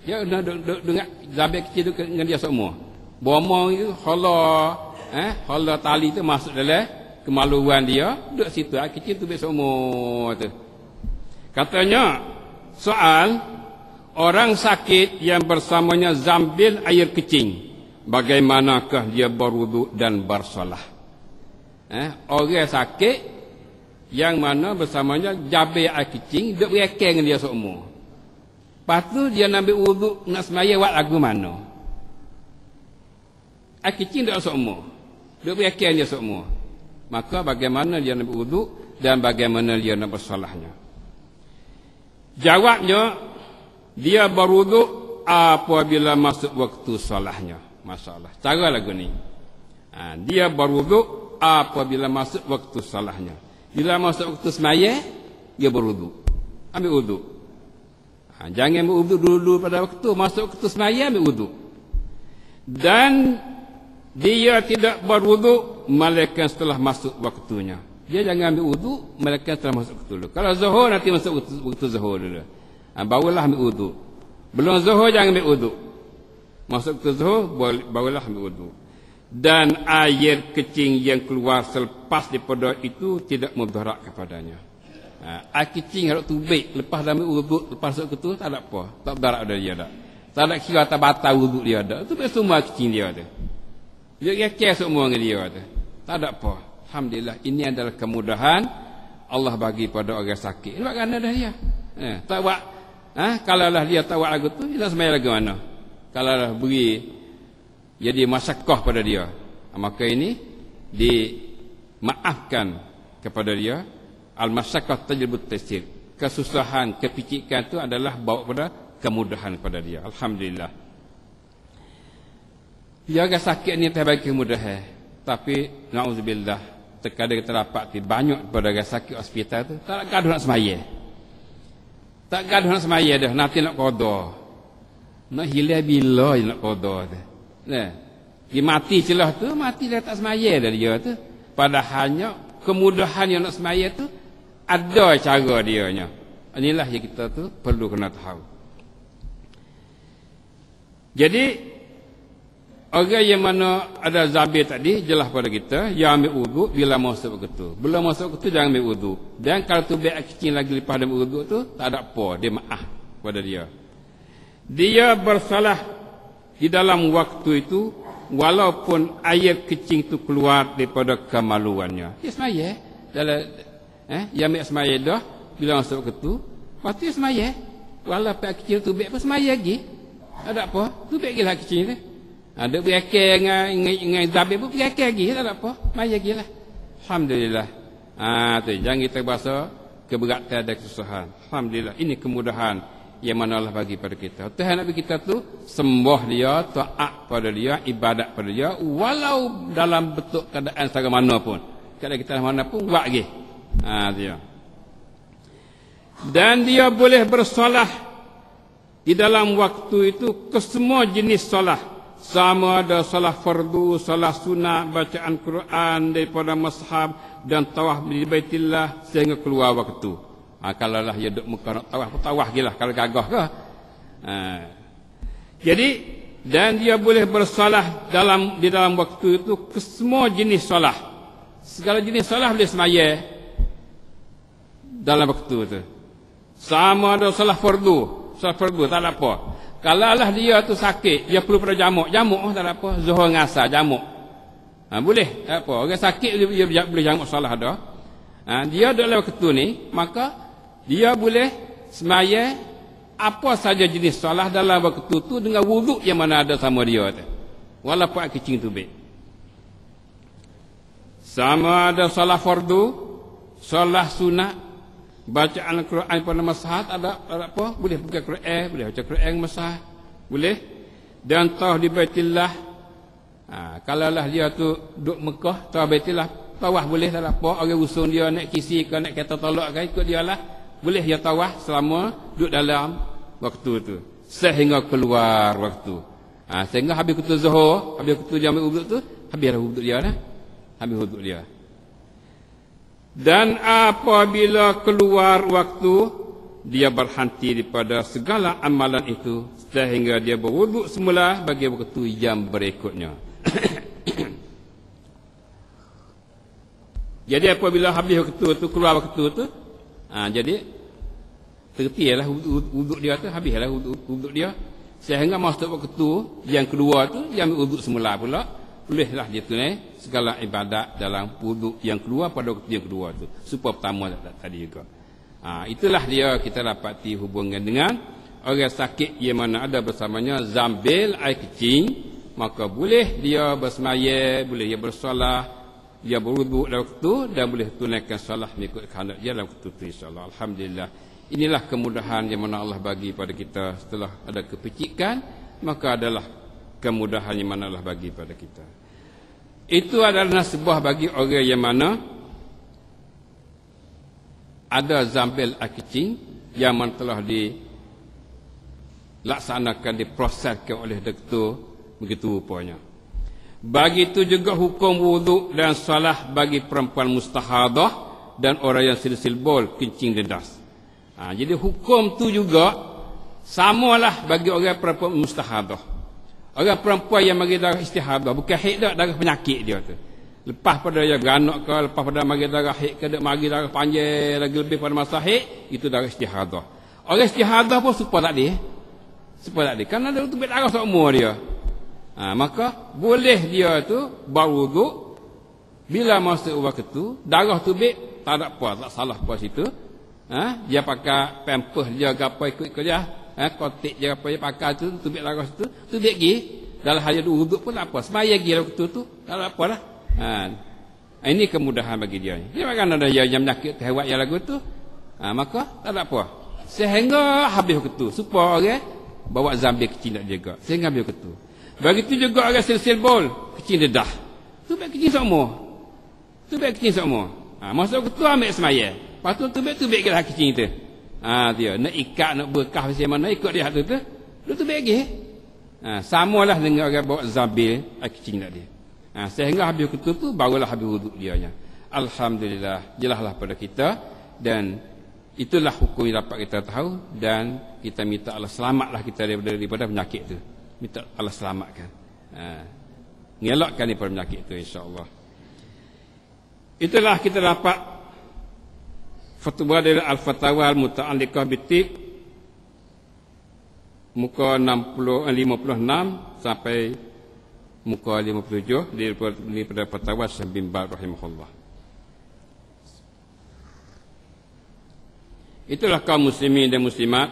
Dia dengar jabir kecing itu dengan dia semua. Bomong itu hala tali itu masuk dalam kemaluan dia, duduk situ air kecing itu semua tu. Katanya soal orang sakit yang bersamanya zambil air kecing, bagaimanakah dia berwuduk dan bersolah? Orang sakit yang mana bersamanya jabir air kecing, duduk berekeng dengan dia semua. Lepas tu dia nak ambil wuduk, nak semaya buat lagu mana? Air kecing duduk semua, duduk berekeng dia semua. Maka bagaimana dia nak ambil wuduk dan bagaimana dia nak bersolahnya? Jawabnya, dia berwuduk apabila masuk waktu solahnya. Masalah. Cara lagu ni. Dia berwuduk apabila masuk waktu solahnya. Bila masuk waktu semaya, dia berwuduk. Ambil wuduk. Jangan ambil wuduk dulu pada waktu. Masuk waktu semaya, ambil wuduk. Dan dia tidak berwuduk melainkan setelah masuk waktunya. Dia jangan ambil wuduk melainkan setelah masuk waktu dulu. Kalau zuhur nanti masuk waktu zuhur dulu. Barulah ambil wuduk. Belum zuhur jangan ambil wuduk. Masuk ke zuhur barulah ambil wuduk. Dan air kecing yang keluar selepas daripada itu tidak mudarat kepadanya. Air kecing harus tubik lepas dah ambil wuduk, lepas masuk ke tu tak ada apa. Tak mudarat ada dia dak. Tak ada kira tak batal wuduk dia dak. Itu semua kecing dia tu. Dia kira semua dengan dia tu. Tak ada apa. Alhamdulillah, ini adalah kemudahan Allah bagi pada orang sakit. Sebab kerana dah dia. Tak buat. Kalaulah dia tak buat lagu tu, dia nak sembahyang lagu mana? Kalaulah beri jadi masyakkah pada dia, maka ini dimaafkan kepada dia. Al-masyakkah tajlibut taysir. Kesusahan, kepicikan itu adalah bawa pada kemudahan kepada dia. Alhamdulillah. Dia orang sakit ni terbagi kemudahan. Tapi na'udzubillah, terkadang kita dapat banyak pada orang sakit hospital tu tak gaduh nak sembahyang. Tak gaduh nak semaya dah, nanti nak qada. Nak hilang bila je nak qada tu. Dia mati celah tu, mati dah tak semaya dah dia tu. Padahalnya kemudahan yang nak semaya tu ada cara dia nya. Inilah yang kita tu perlu kena tahu. Jadi orang yang mana ada zabir tadi jelas pada kita, yang ambil wuduk bila masuk waktu tu. Belum masuk waktu tu jangan ambil wuduk. Dan kalau tu biar kecil lagi lepas dia ambil wuduk tu, tak ada apa, dia maaf pada dia. Dia bersalah di dalam waktu itu walaupun air kecing tu keluar daripada kemaluannya. Dia semaya dalam dia ambil semaya dah bila masuk waktu tu, lepas tu dia semaya. Walaupun air kecil tu biar pun semaya lagi. Tak ada apa, tu biar lagi kecil tu. Ada berakir dengan zabir pun berakir lagi, tak ada apa. Maya lagi lah. Alhamdulillah. Tu, jangan kita berasa keberatan dan kesusahan. Alhamdulillah. Ini kemudahan yang mana Allah bagi pada kita. Tuhan Nabi kita tu sembah dia, taat pada dia, ibadat pada dia, walau dalam bentuk keadaan secara mana pun. Keadaan kita mana pun buat lagi. Dia. Dan dia boleh bersolah di dalam waktu itu ke semua jenis solah sama ada salah fardu, salah sunat, bacaan Quran daripada mushaf dan tawaf di Baitillah sehingga keluar waktu. Kalau lah dia duduk muka nak tawaf gilah kalau gagah ke. Jadi dan dia boleh bersolah di dalam waktu itu ke semua jenis solah. Segala jenis solah boleh semaya dalam waktu itu. Sama ada solah fardu tak ada apa. Kalau lah dia tu sakit, dia perlu pada jamuk tak ada apa. Zuhur ngasar jamuk. Boleh, tak apa. Orang sakit dia boleh jamuk solah dah. Dia dalam waktu ni, maka dia boleh semaya apa saja jenis solah dalam waktu tu dengan wuduk yang mana ada sama dia tu. Walaupun kecing tu baik. Sama ada solah fardu, solah sunat, bacaan Al-Quran pada masahat ada apa? Boleh buka Quran, boleh baca Quran masahat, boleh. Dan tawaf di Baitillah. Kalau lah dia tu duduk Mekah, tawaf Baitillah, tawaf boleh tak apa. Orang usun dia naik kisi ke naik kereta tolak ke ikut dia lah. Boleh dia tawaf selama duduk dalam waktu tu sehingga keluar waktu. Sehingga habis waktu Zuhur, habis waktu jam wuduk tu, habislah wuduk dia lah. Habis wuduk dia. Dan apabila keluar waktu, dia berhenti daripada segala amalan itu sehingga dia berwuduk semula bagi waktu yang berikutnya. Jadi apabila habis waktu itu, keluar waktu itu, jadi tertilah wuduk dia tu, habislah wuduk dia sehingga masuk waktu yang kedua tu, dia ambil wuduk semula pula. Bolehlah dia tunai segala ibadat dalam wuduk yang keluar pada waktu yang kedua tu. Supaya pertama tadi juga. Itulah dia kita dapati hubungan dengan orang sakit yang mana ada bersamanya zambil air kecing, maka boleh dia bersemaya, boleh dia bersolah, dia berwuduk dalam waktu dan boleh tunaikan solah mengikut kehendak dia dalam waktu itu insya-Allah. Alhamdulillah. Inilah kemudahan yang mana Allah bagi pada kita setelah ada kepecikan, maka adalah kemudahan yang mana Allah bagi pada kita. Itu adalah sebuah bagi orang yang mana ada zambil air kecing yang mana telah dilaksanakan, diproseskan oleh doktor begitu rupanya. Bagi itu juga hukum wuduk dan salah bagi perempuan mustahadah dan orang yang silsil bol kencing dedas. Jadi hukum tu juga samalah bagi orang perempuan mustahadah. Orang perempuan yang mari darah istihadah, bukan haid dak, darah penyakit dia tu. Lepas pada dia beranak ke, lepas pada mari darah haid ke, dak mari darah panjang lagi lebih pada masa haid, itu darah istihadah. Orang istihadah pun supaya tak ada. Supaya tak ada. Kerana dia tu darah seumur dia. Maka boleh dia tu berwuduk bila masuk waktu tu, darah tu baik, tak ada apa, tak salah apa situ. Dia pakai pampers dia gapo ikut dia. Kotik je apa dia pakai tu tubik darah situ, tubik gi dalam hal dia wuduk pun tak apa, semaya gi waktu tu tak ada apalah. Ini kemudahan bagi dia. Dia makan ada yang menyakit hewat yang lagu tu, maka tak ada apa sehingga habis waktu supaya orang bawa zambil kecil nak jaga sehingga habis waktu. Begitu juga orang silsil bol kecil dedah, tubik kecil semua, tubik kecil semua. Masuk waktu ambil semaya, lepas tu tubik gi lah kecil tu. Dia nak ikat, nak berkah macam mana ikut dia tu tu bagi. Samalah dengan orang bawa zambil air kecing nak dia. Sehingga habis waktu tu barulah habis wuduk dia nya. Alhamdulillah, jelaslah pada kita dan itulah hukum yang dapat kita tahu dan kita minta Allah selamatlah kita daripada penyakit tu. Minta Allah selamatkan. Ngelakkan daripada penyakit tu insya-Allah. Itulah kita dapat fatwa dari Al-Fatawa Al-Muta'alliqah Bitib muka 56 sampai muka 57 daripada Fatwa Syekh bin Baz rahimahullah. Itulah kaum muslimin dan muslimat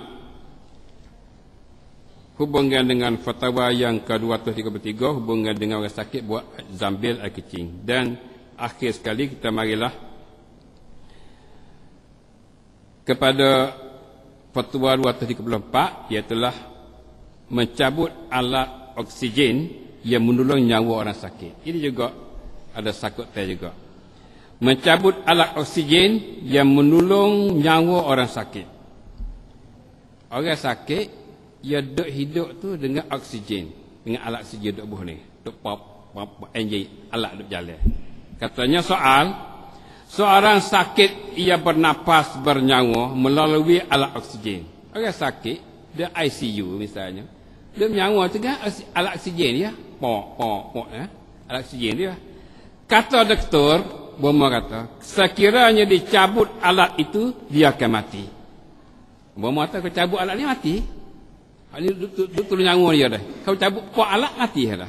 hubungan dengan fatwa yang ke-233 hubungan dengan orang sakit buat zambil air kecing. Dan akhir sekali kita marilah kepada fatwa 234 iaitulah mencabut alat oksigen yang menolong nyawa orang sakit. Ini juga ada sakut teh juga. Mencabut alat oksigen yang menolong nyawa orang sakit. Orang sakit ia hidup tu dengan oksigen. dengan alat oksigen duk buh ni. Duk pop enjin alat duk jalan. Katanya soal, seorang sakit ia bernapas bernyawa melalui alat oksigen. Orang sakit dia ICU misalnya. Dia menyawa tu kan alat oksigen dia. Pok alat oksigen dia. Kata doktor, Bomo kata, sekiranya dicabut alat itu dia akan mati. Bomo kata kalau cabut alat ni mati. Ini doktor nyawa dia dah. Kalau cabut pok alat mati dah.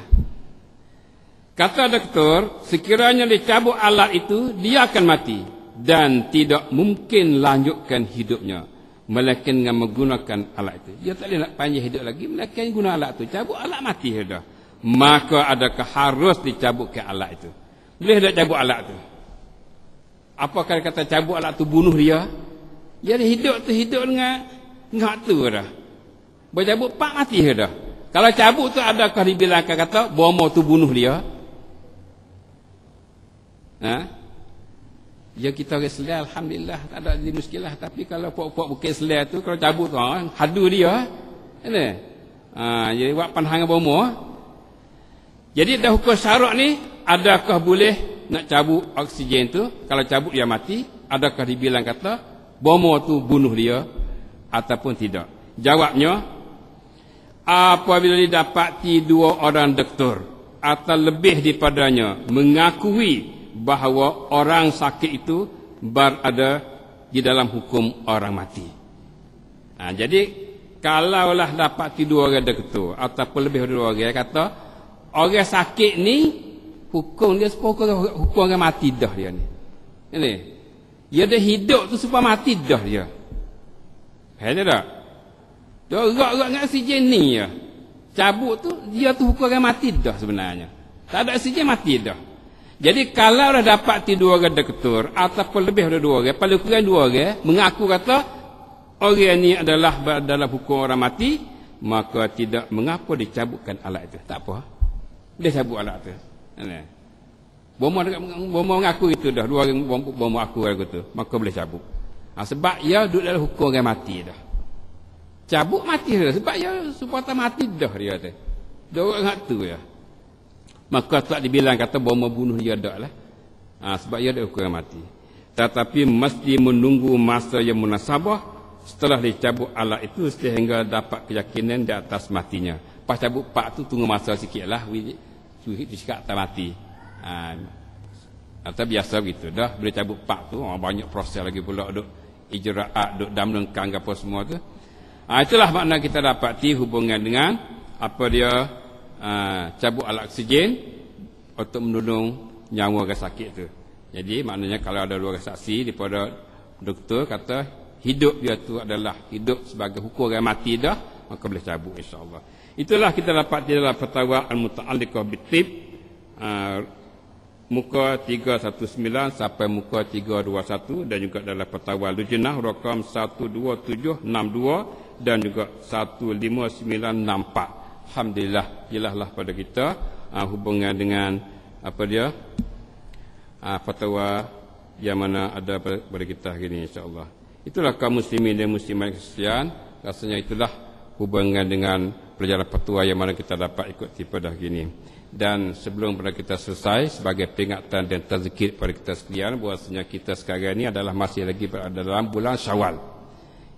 Kata doktor, sekiranya dicabut alat itu, dia akan mati. Dan tidak mungkin lanjutkan hidupnya. Melainkan dengan menggunakan alat itu. Dia tak boleh nak panjang hidup lagi. Melainkan guna alat itu. Cabut alat mati dah. Maka adakah harus dicabutkan alat itu? Boleh tak cabut alat itu? Apakah kata cabut alat itu bunuh dia? Dia hidup tu hidup dengan tu dah. Bercabut pak mati dah. Kalau cabut tu adakah dibilangkan kata bomo tu bunuh dia? Ya kita orang Islam alhamdulillah tak ada muskilah, tapi kalau puak-puak bukan Islam tu kalau cabut tu hadu dia. Kan? Jadi buat pandangan bomo. Jadi dah hukum syarak ni adakah boleh nak cabut oksigen tu? Kalau cabut dia mati, adakah dibilang kata bomo tu bunuh dia ataupun tidak? Jawabnya, apabila didapati dua orang doktor atau lebih daripadanya mengakui bahawa orang sakit itu berada di dalam hukum orang mati. Jadi kalaulah dapat dua orang doktor ataupun lebih dari dua orang kata orang sakit ni hukum dia hukum orang mati dah dia ni. Ini. Dia dah hidup tu supaya mati dah dia. Ada tak? Dia gerak-gerak dengan oksigen ni ya. Cabut tu dia tu hukum orang mati dah sebenarnya. Tak ada oksigen mati dah. Jadi kalau dah dapat dua orang doktor ataupun lebih dari dua orang, paling kurang dua orang mengaku kata orang ni adalah dalam hukum orang mati, maka tidak mengapa dicabutkan alat itu. Tak apa. Dia cabut alat itu. Bomo mengaku itu dah, dua orang bomo aku lagu tu, maka boleh cabut. Sebab ia duduk dalam hukum orang mati dah. Cabut mati dah sebab ia supaya mati dah dia tu. Dua orang tu ya. Maka tak dibilang kata bomo bunuh dia dak lah. Sebab ia dah hukum orang mati. Tetapi mesti menunggu masa yang munasabah setelah dicabut alat itu sehingga dapat keyakinan di atas matinya. Pas cabut pak tu tunggu masa sikitlah dicakap tak mati. Atau biasa begitu dah boleh cabut pak tu banyak proses lagi pula duk ijraat duk dam lengkang apa semua tu. Itulah makna kita dapati hubungan dengan apa dia cabut alat oksigen untuk menolong nyawa orang sakit tu. Jadi maknanya kalau ada dua orang saksi daripada doktor kata hidup dia tu adalah hidup sebagai hukum orang mati dah, maka boleh cabut insya-Allah. Itulah kita dapat di dalam fatwa al-muta'alliqah bitib muka 319 sampai muka 321 dan juga dalam fatwa lujnah rakam 12762 dan juga 15964. Alhamdulillah jelaslah pada kita hubungan dengan apa dia fatwa yang mana ada pada kita hari ini insya-Allah. Itulah kaum muslimin dan muslimat sekalian, rasanya itulah hubungan dengan pelajaran fatwa yang mana kita dapat ikuti pada hari ini. Dan sebelum pada kita selesai sebagai peringatan dan tazkir pada kita sekalian bahwasanya kita sekarang ini adalah masih lagi berada dalam bulan Syawal.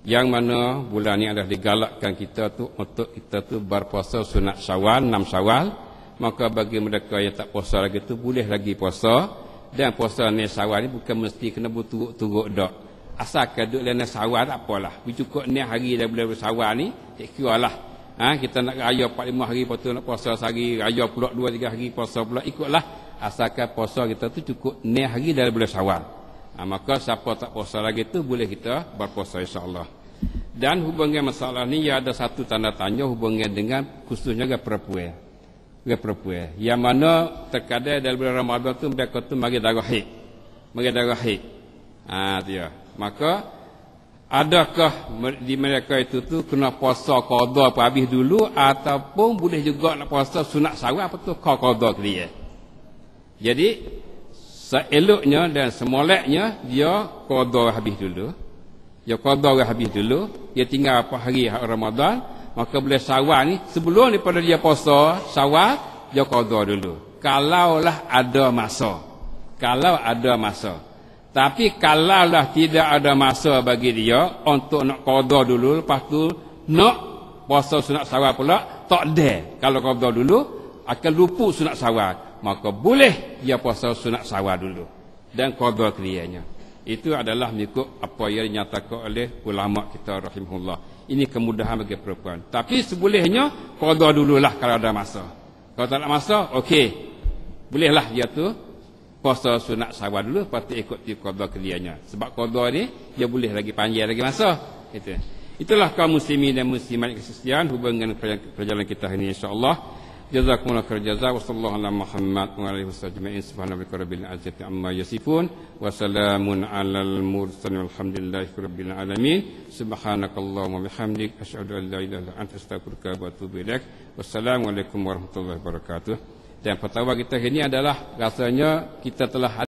Yang mana bulan ini adalah digalakkan kita tu untuk kita tu berpuasa sunat Syawal, 6 Syawal. Maka bagi mereka yang tak puasa lagi tu boleh lagi puasa. Dan puasa ni Syawal ni bukan mesti kena berturut-turut dak. Asalkan duduk dalam Syawal tak apalah. Cukup ni hari dah bulan Syawal ni tak kiralah. Kita nak raya 4-5 hari lepas tu nak puasa sehari, raya pula 2-3 hari puasa pula ikutlah. Asalkan puasa kita tu cukup ni hari dalam bulan Syawal. Maka siapa tak puasa lagi tu boleh kita berpuasa insya-Allah. Dan hubungan masalah ni ya ada satu tanda tanya hubungan dengan khususnya dengan perempuan. Dengan perempuan. Yang mana terkadang dalam bulan Ramadan tu mereka tu mari darah haid. Mari darah haid. Dia. Maka adakah di mereka itu tu kena puasa qada apa habis dulu ataupun boleh juga nak puasa sunat Syawal apa tu qada dia. Jadi seeloknya dan semoleknya dia qada habis dulu. Dia qada habis dulu, dia tinggal apa hari Ramadan, maka boleh Syawal ni sebelum daripada dia puasa Syawal dia qada dulu. Kalaulah ada masa. Kalau ada masa. Tapi kalaulah tidak ada masa bagi dia untuk nak qada dulu, lepas tu nak puasa sunat Syawal pula, tak ada. Kalau qada dulu akan luput sunat Syawal, maka boleh dia puasa sunat Syawal dulu dan qada krianya. Itu adalah mengikut apa yang dinyatakan oleh ulama kita rahimahullah. Ini kemudahan bagi perempuan. Tapi sebolehnya qada dululah kalau ada masa. Kalau tak ada masa, okey. Bolehlah dia tu puasa sunat Syawal dulu, lepas tu ikut qada krianya. Sebab qada ni dia boleh lagi panjang lagi masa. Itulah kaum muslimin dan muslimat Kristian hubungan perjalanan kita ini insya-Allah. Jazakumullahu khairan jazaa wa sallallahu ala Muhammad wa alihi wasallam. Subhanallahi rabbil izzati amma yasifun wa salamun alal mursalin walhamdulillahi rabbil alamin. Subhanakallahumma wa bihamdik asyhadu an la ilaha illa anta astaghfiruka wa atubu ilaik. Wassalamualaikum warahmatullahi wabarakatuh. Dan pertama kita hari ini adalah rasanya kita telah